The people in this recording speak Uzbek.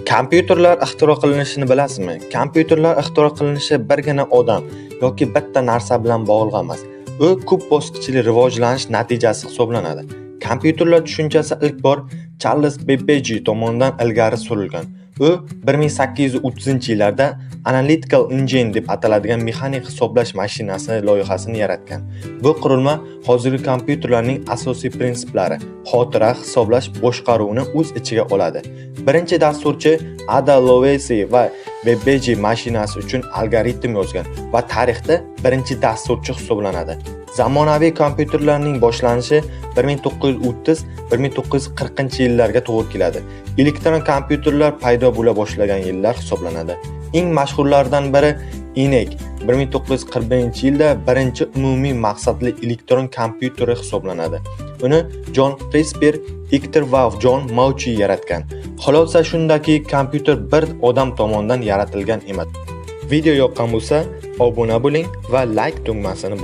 Kompyuterlar ixtiro qilinishini bilasizmi? Kompyuterlar ixtiro qilinishi birgina odam yoki bitta narsa bilan bog'liq emas. U ko'p bosqichli rivojlanish natijasi hisoblanadi. Kompyuterlar tushunchasi ilk bor Charles Babbage tomonidan ilgari surilgan. U 1830-yillarda Analytical Engine deb ataladigan mexanik hisoblash mashinasi loyihasini yaratgan. Bu qurilma hozirgi kompyuterlarning asosiy prinsiplari, xotira, hisoblash, boshqaruvni o'z ichiga oladi. Birinchi dasturchi Ada Lovelace va Babbage mashinasi uchun algoritm yozgan va tarixda birinchi dasturchi hisoblanadi. Zamonaviy kompyuterlarning boshlanishi 1930-1940-yillarga to'g'ri keladi. Elektron kompyuterlar paydo bo'la boshlagan yillar hisoblanadi. Eng mashhurlardan biri ENIAC 1941-yilda birinchi umumiy maqsadli elektron kompyuteri hisoblanadi. Uni John CRISPR, Hector va John Mauch yaratgan. Xulosa shundaki, kompyuter bir odam tomonidan yaratilgan emas. Video yoqqan bo'lsa, obuna bo'ling va like tugmasini